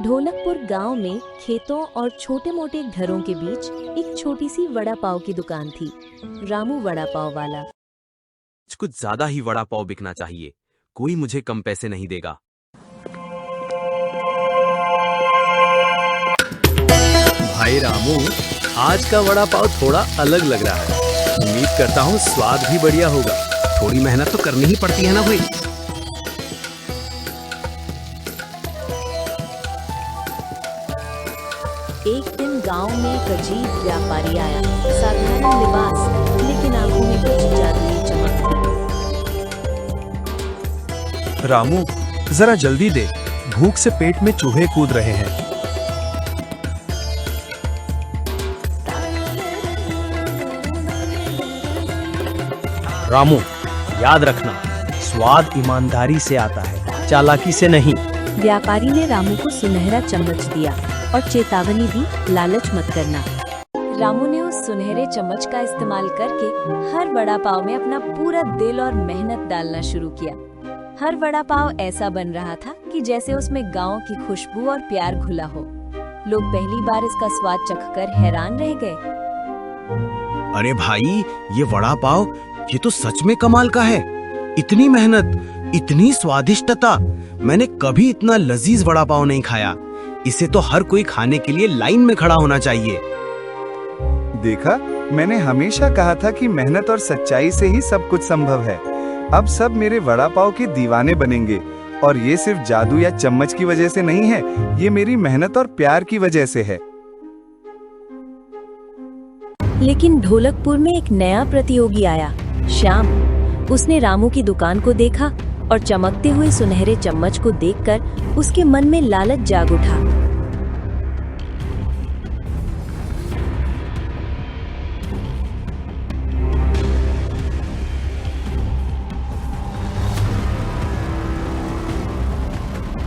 ढोलकपुर गांव में खेतों और छोटे मोटे घरों के बीच एक छोटी सी वड़ा पाव की दुकान थी। रामू वड़ा पाव वाला। कुछ ज्यादा ही वड़ा पाव बिकना चाहिए, कोई मुझे कम पैसे नहीं देगा। भाई रामू, आज का वड़ा पाव थोड़ा अलग लग रहा है। उम्मीद करता हूँ स्वाद भी बढ़िया होगा। थोड़ी मेहनत तो करनी ही पड़ती है ना भाई। एक दिन गांव में एक अजीब व्यापारी आया। साधारण लिबास, लेकिन आंखों में कुछ जादुई चमक थी। रामू, जरा जल्दी दे, भूख से पेट में चूहे कूद रहे हैं। रामू, याद रखना, स्वाद ईमानदारी से आता है, चालाकी से नहीं। व्यापारी ने रामू को सुनहरा चम्मच दिया और चेतावनी दी, लालच मत करना। रामू ने उस सुनहरे चम्मच का इस्तेमाल करके हर वड़ा पाव में अपना पूरा दिल और मेहनत डालना शुरू किया। हर वड़ा पाव ऐसा बन रहा था कि जैसे उसमें गांव की खुशबू और प्यार घुला हो। लोग पहली बार इसका स्वाद चखकर हैरान रह गए। अरे भाई, ये वड़ा पाव, ये तो सच में कमाल का है। इतनी मेहनत, इतनी स्वादिष्टता, मैंने कभी इतना लजीज वड़ा पाव नहीं खाया। इसे तो हर कोई खाने के लिए लाइन में खड़ा होना चाहिए। देखा, मैंने हमेशा कहा था कि मेहनत और सच्चाई से ही सब कुछ संभव है। अब सब मेरे वड़ा पाव के दीवाने बनेंगे, और ये सिर्फ जादू या चम्मच की वजह से नहीं है, ये मेरी मेहनत और प्यार की वजह से है। लेकिन ढोलकपुर में एक नया प्रतियोगी आया, श्याम। उसने रामू की दुकान को देखा और चमकते हुए सुनहरे चम्मच को देखकर उसके मन में लालच जाग उठा।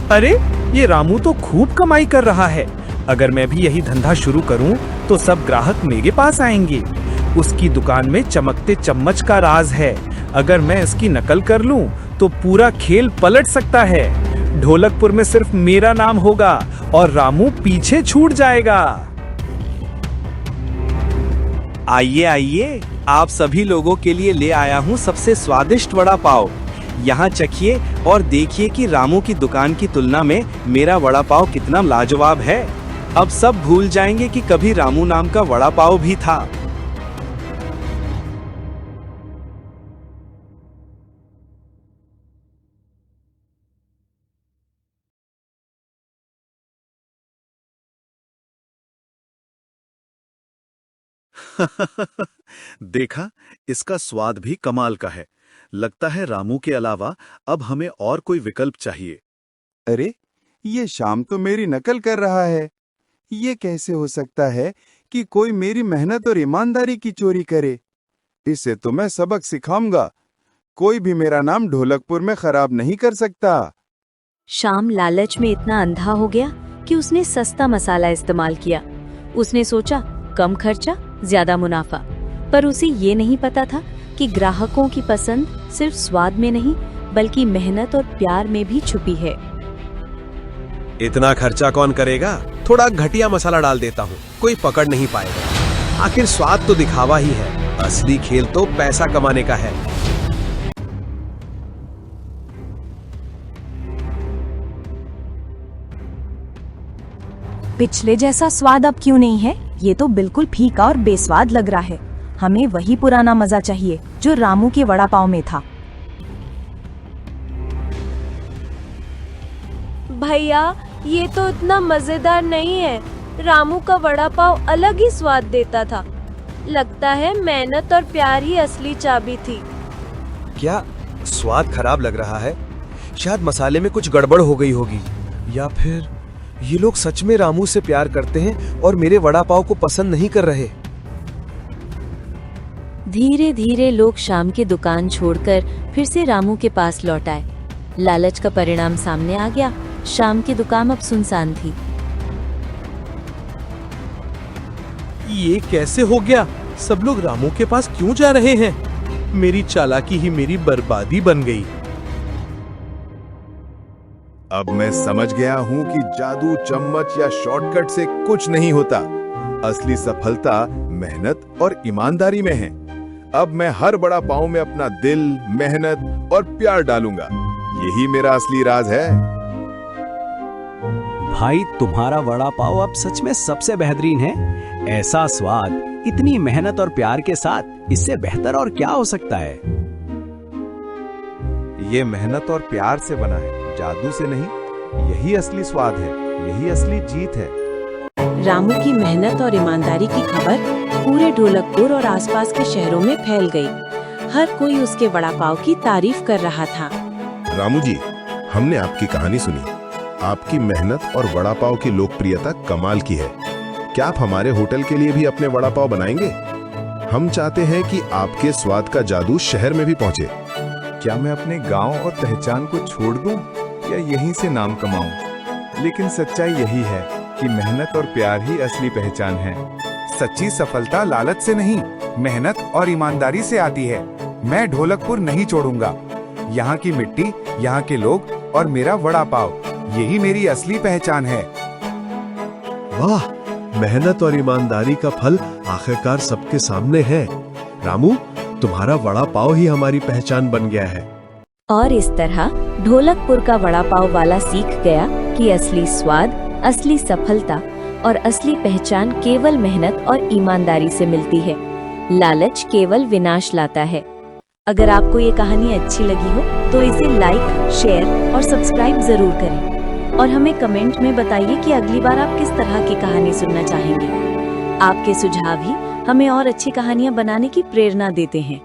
अरे, ये रामू तो खूब कमाई कर रहा है। अगर मैं भी यही धंधा शुरू करूं, तो सब ग्राहक मेरे पास आएंगे। उसकी दुकान में चमकते चम्मच का राज है। अगर मैं इसकी नकल कर लूं, तो पूरा खेल पलट सकता है। ढोलकपुर में सिर्फ मेरा नाम होगा और रामू पीछे छूट जाएगा। आइए आइए, आप सभी लोगों के लिए ले आया हूँ सबसे स्वादिष्ट वड़ा पाव। यहाँ चखिए और देखिए कि रामू की दुकान की तुलना में मेरा वड़ा पाव कितना लाजवाब है। अब सब भूल जाएंगे कि कभी रामू नाम का वड़ा पाव भी था। देखा, इसका स्वाद भी कमाल का है। लगता है रामू के अलावा अब हमें और कोई विकल्प चाहिए। अरे, ये शाम तो मेरी नकल कर रहा है। ये कैसे हो सकता है कि कोई मेरी मेहनत और ईमानदारी की चोरी करे? इसे तो मैं सबक सिखाऊंगा। कोई भी मेरा नाम ढोलकपुर में खराब नहीं कर सकता। शाम लालच में इतना अंधा हो गया कि उसने सस्ता मसाला इस्तेमाल किया। उसने सोचा, कम खर्चा, ज्यादा मुनाफा। पर उसे ये नहीं पता था कि ग्राहकों की पसंद सिर्फ स्वाद में नहीं, बल्कि मेहनत और प्यार में भी छुपी है। इतना खर्चा कौन करेगा? थोड़ा घटिया मसाला डाल देता हूँ, कोई पकड़ नहीं पाएगा। आखिर स्वाद तो दिखावा ही है, असली खेल तो पैसा कमाने का है। पिछले जैसा स्वाद अब क्यों नहीं है? ये तो बिल्कुल फीका और बेस्वाद लग रहा है। हमें वही पुराना मजा चाहिए जो रामू के वड़ा पाव में था। भैया, ये तो इतना मजेदार नहीं है। रामू का वड़ा पाव अलग ही स्वाद देता था। लगता है मेहनत और प्यार ही असली चाबी थी। क्या स्वाद खराब लग रहा है? शायद मसाले में कुछ गड़बड़ हो गई होगी, या फिर ये लोग सच में रामू से प्यार करते हैं और मेरे वड़ा पाव को पसंद नहीं कर रहे। धीरे धीरे लोग शाम की दुकान छोड़कर फिर से रामू के पास लौट आए। लालच का परिणाम सामने आ गया। शाम की दुकान अब सुनसान थी। ये कैसे हो गया? सब लोग रामू के पास क्यों जा रहे हैं? मेरी चालाकी ही मेरी बर्बादी बन गई। अब मैं समझ गया हूँ कि जादू, चम्मच या शॉर्टकट से कुछ नहीं होता। असली सफलता मेहनत और ईमानदारी में है। अब मैं हर वड़ा पाव में अपना दिल, मेहनत और प्यार डालूंगा। यही मेरा असली राज है। भाई, तुम्हारा वड़ा पाव अब सच में सबसे बेहतरीन है। ऐसा स्वाद, इतनी मेहनत और प्यार के साथ, इससे बेहतर और क्या हो सकता है। ये मेहनत और प्यार से बना है, जादू से नहीं। यही असली स्वाद है, यही असली जीत है। रामू की मेहनत और ईमानदारी की खबर पूरे ढोलकपुर और आसपास के शहरों में फैल गई। हर कोई उसके वड़ा पाव की तारीफ कर रहा था। रामू जी, हमने आपकी कहानी सुनी। आपकी मेहनत और वड़ा पाव की लोकप्रियता कमाल की है। क्या आप हमारे होटल के लिए भी अपने वड़ा पाव बनाएंगे? हम चाहते हैं कि आपके स्वाद का जादू शहर में भी पहुंचे। क्या मैं अपने गांव और पहचान को छोड़ दूं या यहीं से नाम कमाऊं? लेकिन सच्चाई यही है कि मेहनत और प्यार ही असली पहचान है। सच्ची सफलता लालच से नहीं, मेहनत और ईमानदारी से आती है। मैं ढोलकपुर नहीं छोड़ूंगा। यहाँ की मिट्टी, यहाँ के लोग और मेरा वड़ा पाव, यही मेरी असली पहचान है। वाह, मेहनत और ईमानदारी का फल आखिरकार सबके सामने है। रामू, तुम्हारा वड़ा पाव ही हमारी पहचान बन गया है। और इस तरह ढोलकपुर का वड़ा पाव वाला सीख गया कि असली स्वाद, असली सफलता और असली पहचान केवल मेहनत और ईमानदारी से मिलती है। लालच केवल विनाश लाता है। अगर आपको ये कहानी अच्छी लगी हो तो इसे लाइक, शेयर और सब्सक्राइब जरूर करें और हमें कमेंट में बताइए कि अगली बार आप किस तरह की कहानी सुनना चाहेंगे। आपके सुझाव ही हमें और अच्छी कहानियां बनाने की प्रेरणा देते हैं।